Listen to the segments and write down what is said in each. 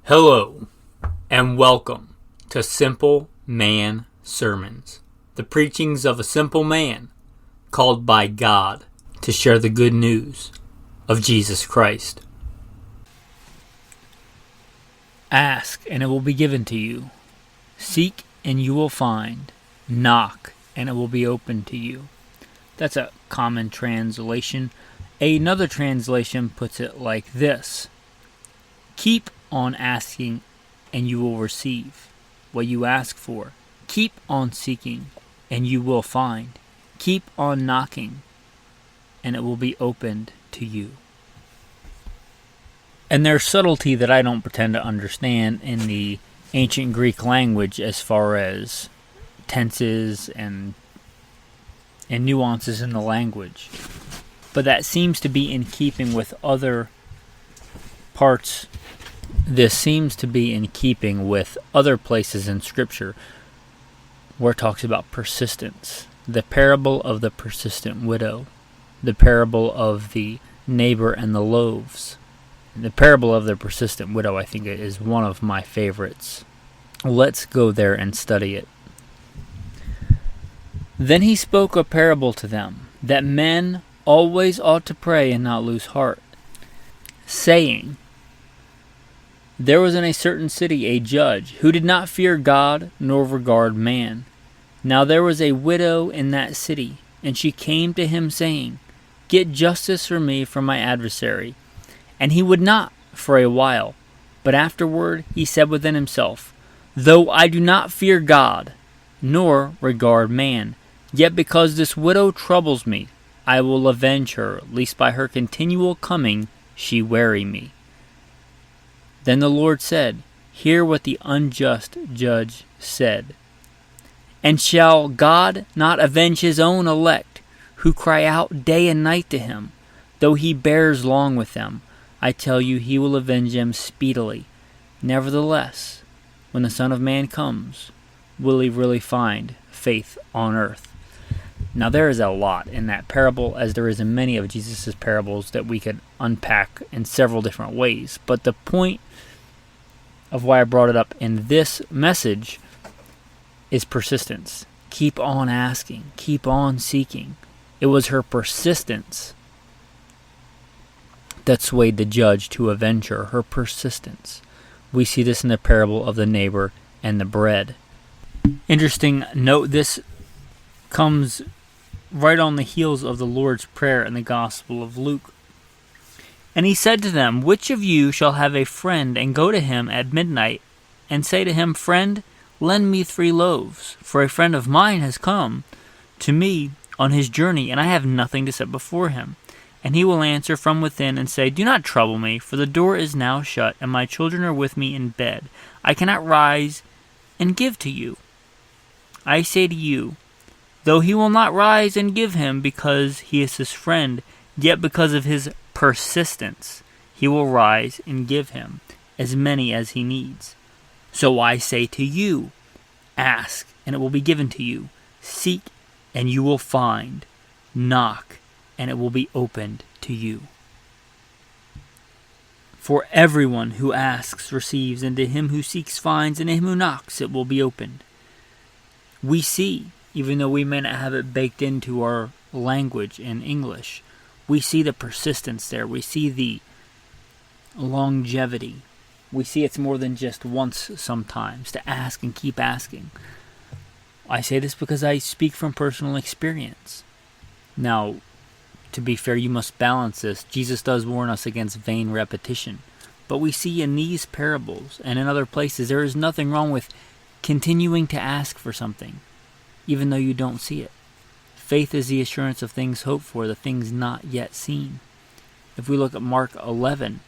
Hello, and welcome to Simple Man Sermons, the preachings of a simple man called by God to share the good news of Jesus Christ. Ask, and it will be given to you. Seek, and you will find. Knock, and it will be opened to you. That's a common translation. Another translation puts it like this: keep on asking, and you will receive what you ask for. Keep on seeking, and you will find. Keep on knocking, and it will be opened to you. And there's subtlety that I don't pretend to understand in the ancient Greek language as far as tenses and nuances in the language. But that seems to be in keeping with other parts. This seems to be in keeping with other places in Scripture where it talks about persistence. The parable of the persistent widow. The parable of the neighbor and the loaves. The parable of the persistent widow, I think, is one of my favorites. Let's go there and study it. Then he spoke a parable to them, that men always ought to pray and not lose heart, saying, there was in a certain city a judge, who did not fear God nor regard man. Now there was a widow in that city, and she came to him, saying, get justice for me from my adversary. And he would not for a while. But afterward he said within himself, though I do not fear God, nor regard man, yet because this widow troubles me, I will avenge her, lest by her continual coming she weary me. Then the Lord said, hear what the unjust judge said. And shall God not avenge his own elect, who cry out day and night to him, though he bears long with them? I tell you, he will avenge them speedily. Nevertheless, when the Son of Man comes, will he really find faith on earth? Now there is a lot in that parable, as there is in many of Jesus' parables, that we could unpack in several different ways. But the point of why I brought it up in this message is persistence. Keep on asking. Keep on seeking. It was her persistence that swayed the judge to avenge her. Her persistence. We see this in the parable of the neighbor and the bread. Interesting note, this comes right on the heels of the Lord's Prayer in the Gospel of Luke. And he said to them, which of you shall have a friend and go to him at midnight and say to him, friend, lend me 3 loaves, for a friend of mine has come to me on his journey, and I have nothing to set before him. And he will answer from within and say, do not trouble me, for the door is now shut, and my children are with me in bed. I cannot rise and give to you. I say to you, though he will not rise and give him because he is his friend, yet because of his persistence, he will rise and give him as many as he needs. So I say to you, ask, and it will be given to you. Seek, and you will find. Knock, and it will be opened to you. For everyone who asks receives, and to him who seeks finds, and to him who knocks it will be opened. We see, even though we may not have it baked into our language in English, we see the persistence there. We see the longevity. We see it's more than just once sometimes, to ask and keep asking. I say this because I speak from personal experience. Now, to be fair, you must balance this. Jesus does warn us against vain repetition. But we see in these parables and in other places, there is nothing wrong with continuing to ask for something, even though you don't see it. Faith is the assurance of things hoped for, the things not yet seen. If we look at Mark 11,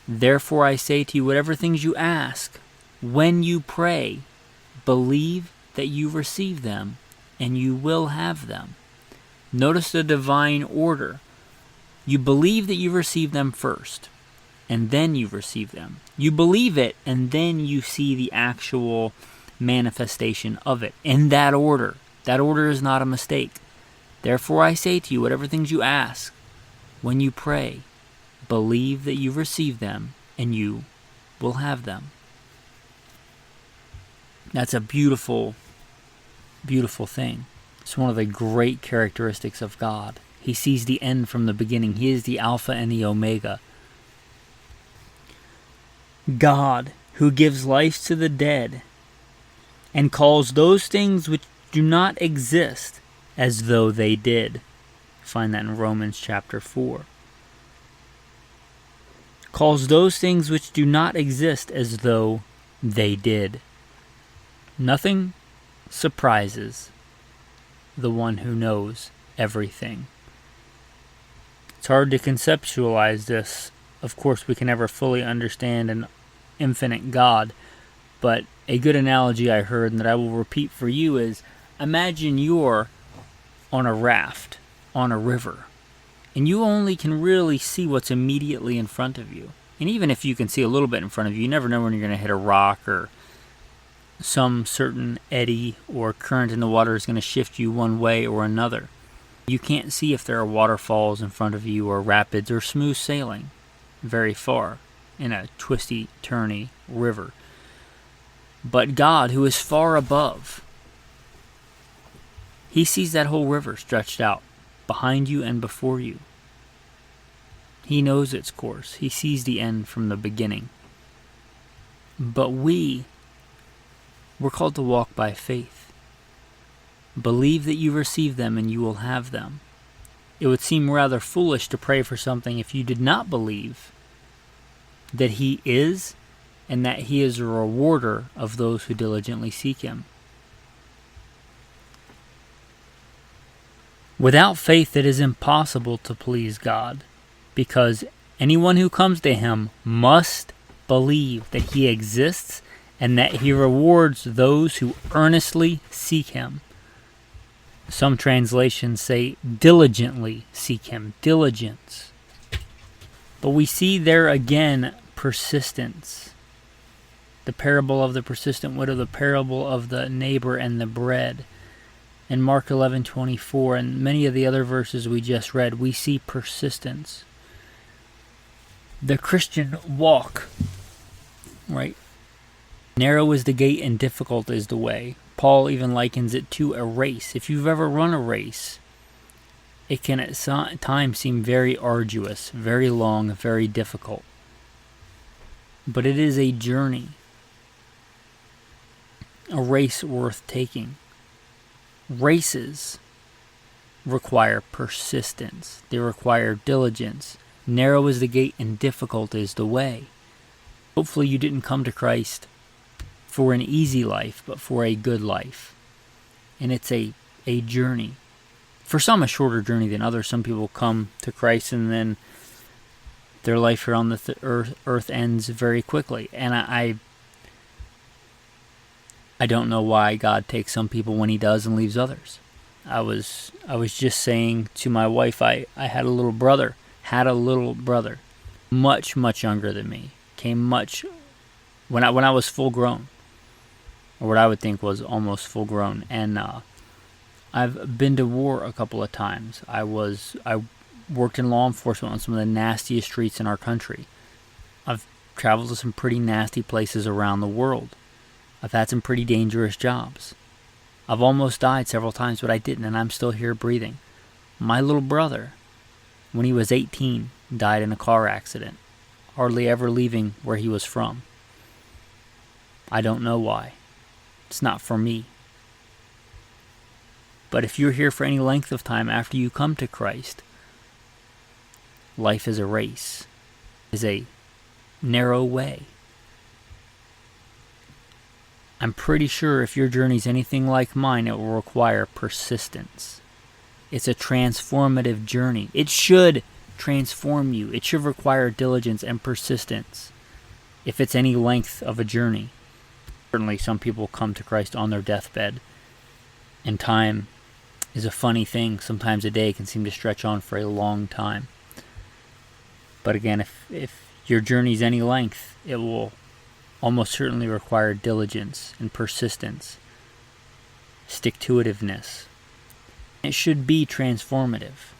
therefore I say to you, whatever things you ask, when you pray, believe that you receive them, and you will have them. Notice the divine order. You believe that you receive them first, and then you receive them. You believe it, and then you see the actual manifestation of it in that order. That order is not a mistake. Therefore I say to you, whatever things you ask, when you pray, believe that you receive them, and you will have them. That's a beautiful, beautiful thing. It's one of the great characteristics of God. He sees the end from the beginning. He is the Alpha and the Omega. God, who gives life to the dead and calls those things which do not exist as though they did. Find that in Romans chapter 4. Calls those things which do not exist as though they did. Nothing surprises the one who knows everything. It's hard to conceptualize this. Of course, we can never fully understand an infinite God, but a good analogy I heard and that I will repeat for you is, imagine you're on a raft on a river, and you only can really see what's immediately in front of you. And even if you can see a little bit in front of you, you never know when you're going to hit a rock or some certain eddy or current in the water is going to shift you one way or another. You can't see if there are waterfalls in front of you or rapids or smooth sailing very far in a twisty, turny river. But God, who is far above, He sees that whole river stretched out behind you and before you. He knows its course. He sees the end from the beginning. But we're called to walk by faith. Believe that you receive them and you will have them. It would seem rather foolish to pray for something if you did not believe that He is, and that He is a rewarder of those who diligently seek Him. Without faith it is impossible to please God, because anyone who comes to Him must believe that He exists and that He rewards those who earnestly seek Him. Some translations say diligently seek Him. Diligence. But we see there again persistence. The parable of the persistent widow, the parable of the neighbor and the bread. In Mark 11:24 and many of the other verses we just read, we see persistence. The Christian walk, right? Narrow is the gate and difficult is the way. Paul even likens it to a race. If you've ever run a race, it can at times seem very arduous, very long, very difficult. But it is a journey, a race worth taking. Races require persistence. They require diligence. Narrow is the gate and difficult is the way. Hopefully you didn't come to Christ for an easy life, but for a good life. And it's a journey. For some, a shorter journey than others. Some people come to Christ and then their life here on the earth ends very quickly. And I don't know why God takes some people when He does and leaves others. I was just saying to my wife, I had a little brother, much, much younger than me. Came when I was full grown, or what I would think was almost full grown. And I've been to war a couple of times. I worked in law enforcement on some of the nastiest streets in our country. I've traveled to some pretty nasty places around the world. I've had some pretty dangerous jobs. I've almost died several times, but I didn't, and I'm still here breathing. My little brother, when he was 18, died in a car accident, hardly ever leaving where he was from. I don't know why. It's not for me. But if you're here for any length of time after you come to Christ, life is a race, is a narrow way. I'm pretty sure if your journey's anything like mine, it will require persistence. It's a transformative journey. It should transform you. It should require diligence and persistence if it's any length of a journey. Certainly some people come to Christ on their deathbed, and time is a funny thing. Sometimes a day can seem to stretch on for a long time. But again, if your journey's any length, it will almost certainly require diligence and persistence, stick-to-itiveness. It should be transformative.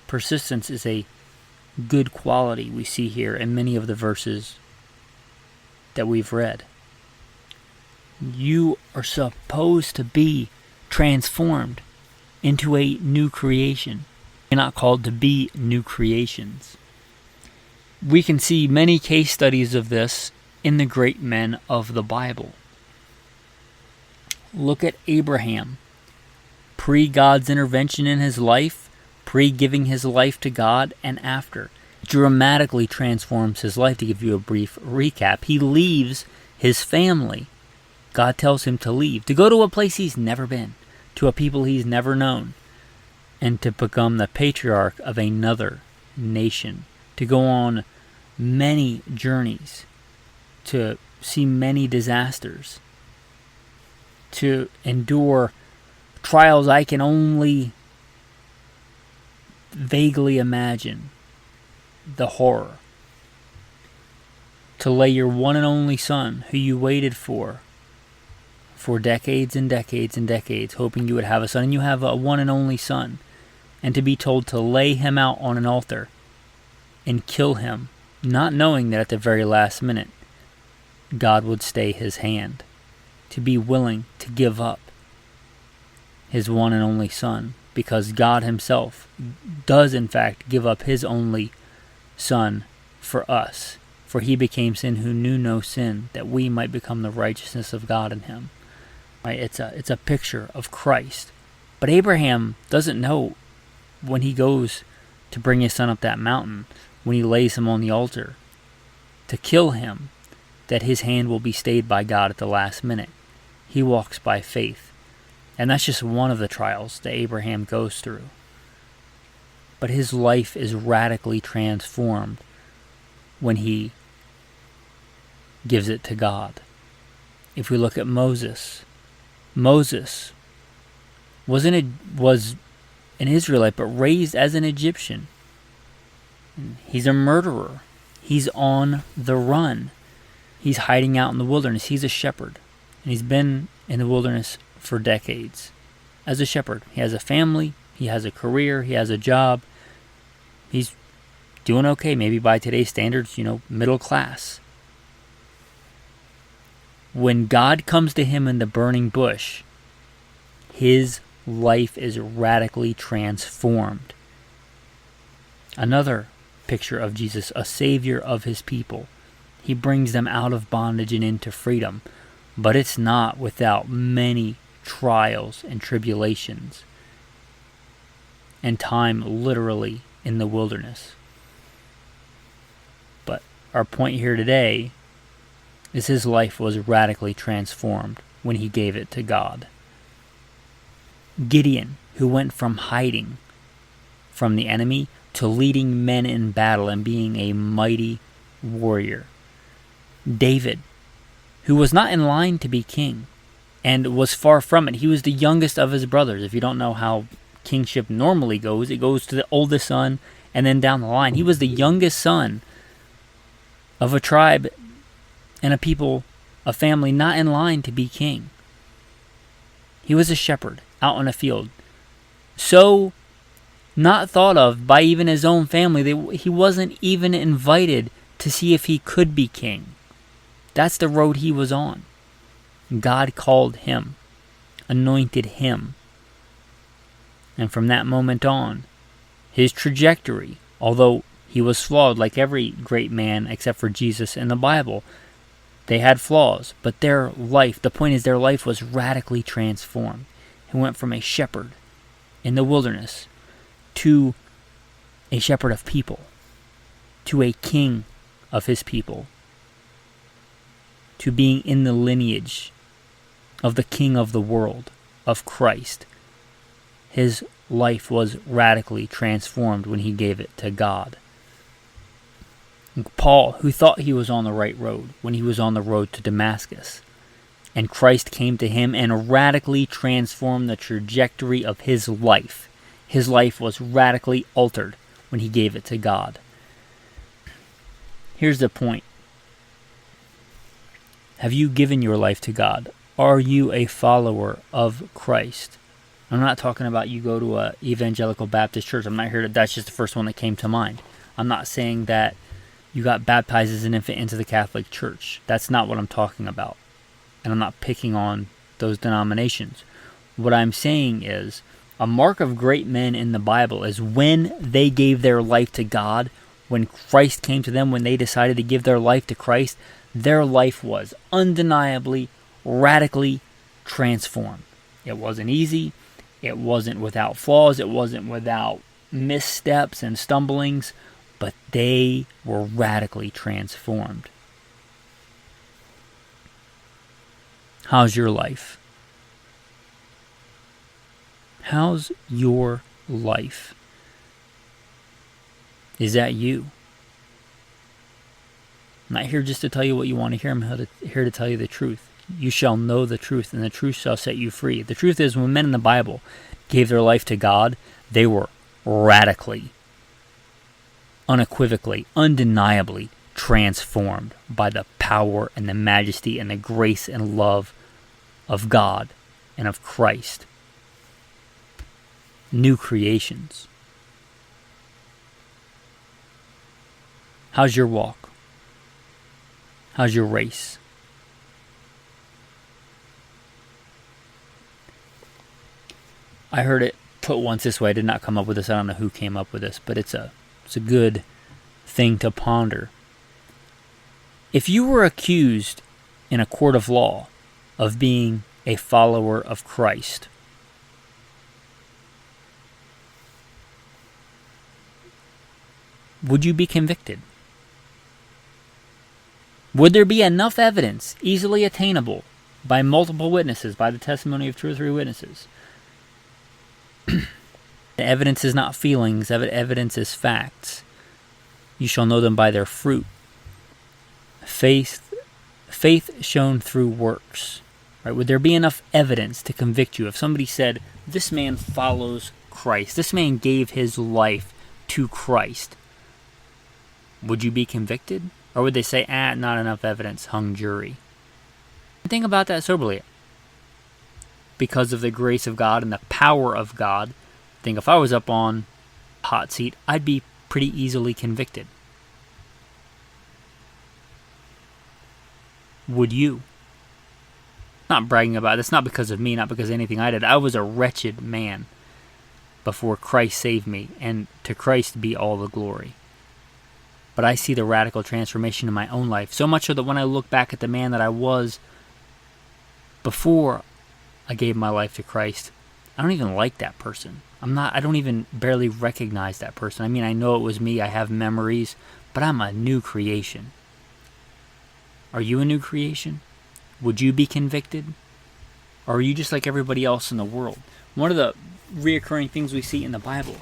Persistence is a good quality we see here in many of the verses that we've read. You are supposed to be transformed into a new creation. You're not called to be new creations. We can see many case studies of this in the great men of the Bible. Look at Abraham. Pre-God's intervention in his life, pre-giving his life to God, and after. Dramatically transforms his life. To give you a brief recap, he leaves his family. God tells him to leave, to go to a place he's never been, to a people he's never known, and to become the patriarch of another nation, to go on many journeys, to see many disasters, to endure trials I can only vaguely imagine, the horror, to lay your one and only son, who you waited for decades and decades and decades, hoping you would have a son, and you have a one and only son, and to be told to lay him out on an altar and kill him, not knowing that at the very last minute God would stay his hand, to be willing to give up his one and only son, because God himself does in fact give up his only son for us, for he became sin who knew no sin, that we might become the righteousness of God in him. Right? It's a picture of Christ. But Abraham doesn't know when he goes to bring his son up that mountain, when he lays him on the altar to kill him, that his hand will be stayed by God at the last minute. He walks by faith. And that's just one of the trials that Abraham goes through. But his life is radically transformed when he gives it to God. If we look at Moses was an Israelite, but raised as an Egyptian. He's a murderer. He's on the run. He's hiding out in the wilderness. He's a shepherd. And he's been in the wilderness for decades as a shepherd. He has a family. He has a career. He has a job. He's doing okay, maybe by today's standards, middle class. When God comes to him in the burning bush, his life is radically transformed. Another picture of Jesus, a savior of his people. He brings them out of bondage and into freedom, but it's not without many trials and tribulations and time literally in the wilderness. But our point here today is his life was radically transformed when he gave it to God. Gideon, who went from hiding from the enemy to leading men in battle and being a mighty warrior. David, who was not in line to be king and was far from it. He was the youngest of his brothers. If you don't know how kingship normally goes, it goes to the oldest son and then down the line. He was the youngest son of a tribe and a people, a family not in line to be king. He was a shepherd out in a field. So not thought of by even his own family. He wasn't even invited to see if he could be king. That's the road he was on. God called him, anointed him. And from that moment on, his trajectory, although he was flawed like every great man except for Jesus in the Bible, they had flaws, but their life, the point is their life was radically transformed. He went from a shepherd in the wilderness to a shepherd of people, to a king of his people, to being in the lineage of the King of the world, of Christ. His life was radically transformed when he gave it to God. Paul, who thought he was on the right road when he was on the road to Damascus, and Christ came to him and radically transformed the trajectory of his life. His life was radically altered when he gave it to God. Here's the point. Have you given your life to God? Are you a follower of Christ? I'm not talking about you go to a evangelical Baptist church. I'm not here that's just the first one that came to mind. I'm not saying that you got baptized as an infant into the Catholic Church. That's not what I'm talking about. And I'm not picking on those denominations. What I'm saying is, a mark of great men in the Bible is when they gave their life to God, when Christ came to them, when they decided to give their life to Christ, their life was undeniably, radically transformed. It wasn't easy. It wasn't without flaws. It wasn't without missteps and stumblings, but they were radically transformed. How's your life? How's your life? Is that you? I'm not here just to tell you what you want to hear. I'm here to tell you the truth. You shall know the truth, and the truth shall set you free. The truth is, when men in the Bible gave their life to God, they were radically, unequivocally, undeniably transformed by the power and the majesty and the grace and love of God and of Christ. New creations. How's your walk? How's your race? I heard it put once this way. I did not come up with this. I don't know who came up with this, but it's a good thing to ponder. If you were accused in a court of law of being a follower of Christ, would you be convicted? Would there be enough evidence easily attainable by multiple witnesses, by the testimony of 2 or 3 witnesses? Evidence is not feelings, evidence is facts. You shall know them by their fruit. Faith shown through works. Right? Would there be enough evidence to convict you? If somebody said, this man follows Christ, this man gave his life to Christ, would you be convicted? Or would they say, not enough evidence, hung jury? Think about that soberly. Because of the grace of God and the power of God, I think if I was up on a hot seat, I'd be pretty easily convicted. Would you? Not bragging about it. It's not because of me, not because of anything I did. I was a wretched man before Christ saved me, and to Christ be all the glory. But I see the radical transformation in my own life, so much so that when I look back at the man that I was before I gave my life to Christ, I don't even like that person. I don't even barely recognize that person. I mean, I know it was me, I have memories, but I'm a new creation. Are you a new creation? Would you be convicted? Or are you just like everybody else in the world? One of the reoccurring things we see in the Bible,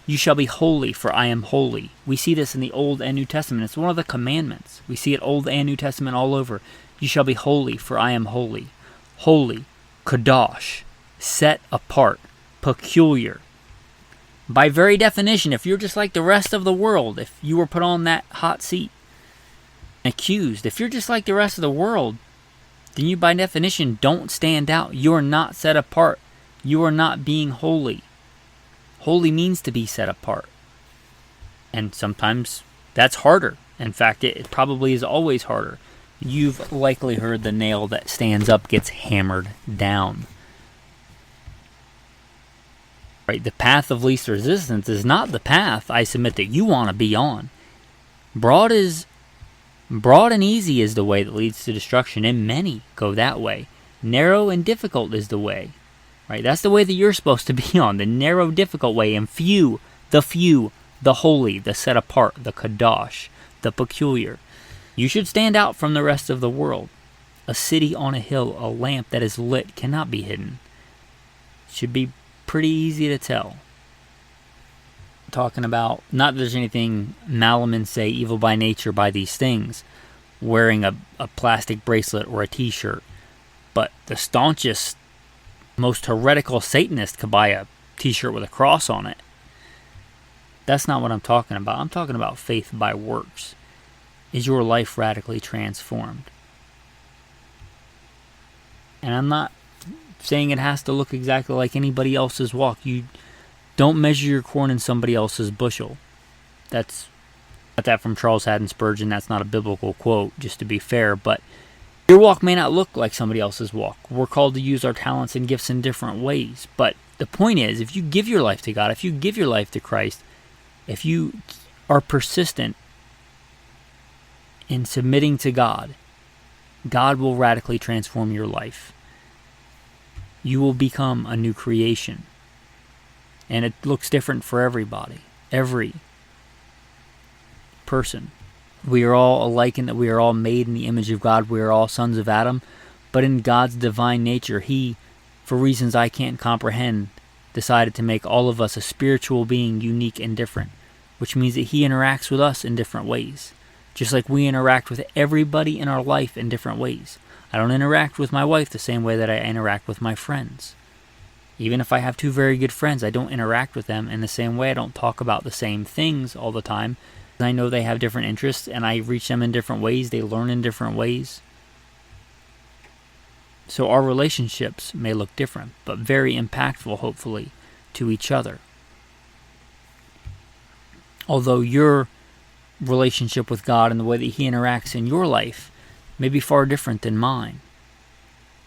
you shall be holy, for I am holy. We see this in the Old and New Testament. It's one of the commandments. We see it Old and New Testament all over. You shall be holy, for I am holy. Holy, kadosh, set apart, peculiar. By very definition, if you're just like the rest of the world, if you were put on that hot seat, accused, if you're just like the rest of the world, then you by definition don't stand out. You're not set apart. You are not being holy. Holy means to be set apart. And sometimes that's harder. In fact, it probably is always harder. You've likely heard the nail that stands up gets hammered down. Right? The path of least resistance is not the path, I submit, that you want to be on. Broad and easy is the way that leads to destruction, and many go that way. Narrow and difficult is the way. Right? That's the way that you're supposed to be on, the narrow, difficult way, and few, the holy, the set apart, the kadosh, the peculiar. You should stand out from the rest of the world. A city on a hill, a lamp that is lit, cannot be hidden. It should be pretty easy to tell. Talking about, not that there's anything Malamon say, evil by nature by these things, wearing a plastic bracelet or a t-shirt, but the staunchest, most heretical Satanist could buy a t-shirt with a cross on it. That's not what I'm talking about. I'm talking about faith by works. Is your life radically transformed? And I'm not saying it has to look exactly like anybody else's walk. You don't measure your corn in somebody else's bushel. That's Got that from Charles Haddon Spurgeon. That's not a biblical quote, just to be fair, but your walk may not look like somebody else's walk. We're called to use our talents and gifts in different ways. But the point is, if you give your life to God, if you give your life to Christ, if you are persistent in submitting to God, God will radically transform your life. You will become a new creation. And it looks different for everybody. Every person. We are all alike in that we are all made in the image of God. We are all sons of Adam. But in God's divine nature, He, for reasons I can't comprehend, decided to make all of us a spiritual being, unique and different, which means that He interacts with us in different ways, just like we interact with everybody in our life in different ways. I don't interact with my wife the same way that I interact with my friends. Even if I have two very good friends, I don't interact with them in the same way. I don't talk about the same things all the time. I know they have different interests, and I reach them in different ways. They learn in different ways. So our relationships may look different, but very impactful, hopefully, to each other. Although your relationship with God and the way that He interacts in your life may be far different than mine,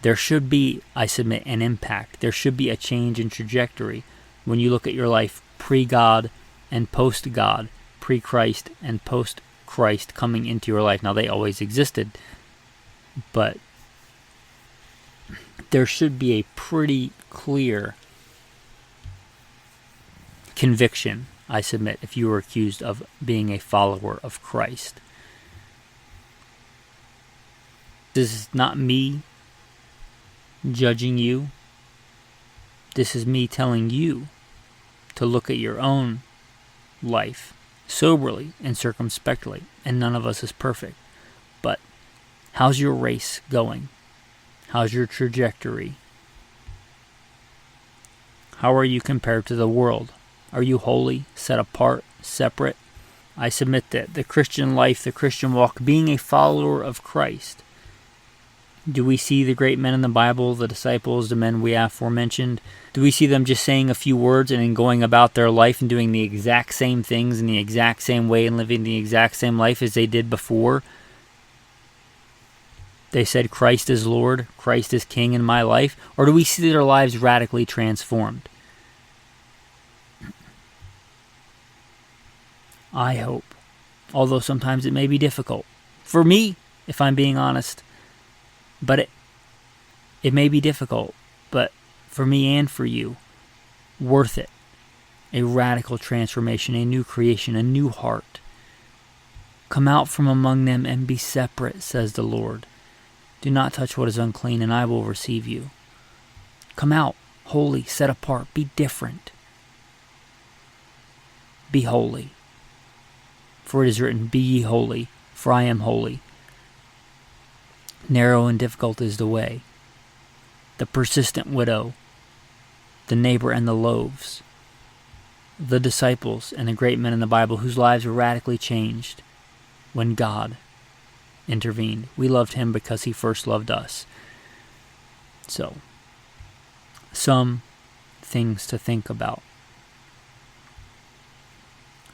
there should be, I submit, an impact. There should be a change in trajectory when you look at your life pre-God and post-God, pre-Christ and post-Christ coming into your life. Now, they always existed, but there should be a pretty clear conviction, I submit, if you were accused of being a follower of Christ. This is not me judging you. This is me telling you to look at your own life soberly and circumspectly, and none of us is perfect. But how's your race going? How's your trajectory? How are you compared to the world? Are you holy, set apart, separate? I submit that the Christian life, the Christian walk, being a follower of Christ, do we see the great men in the Bible, the disciples, the men we aforementioned? Do we see them just saying a few words and then going about their life and doing the exact same things in the exact same way and living the exact same life as they did before? They said, Christ is Lord, Christ is King in my life. Or do we see their lives radically transformed? I hope. Although sometimes it may be difficult. For me, if I'm being honest. But it may be difficult, but for me and for you, worth it. A radical transformation, a new creation, a new heart. Come out from among them and be separate, says the Lord. Do not touch what is unclean, and I will receive you. Come out, holy, set apart, be different. Be holy. For it is written, Be ye holy, for I am holy. Narrow and difficult is the way. The persistent widow, the neighbor and the loaves, the disciples and the great men in the Bible whose lives were radically changed when God intervened. We loved Him because He first loved us. So, some things to think about.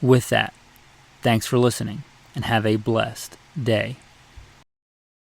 With that, thanks for listening and have a blessed day.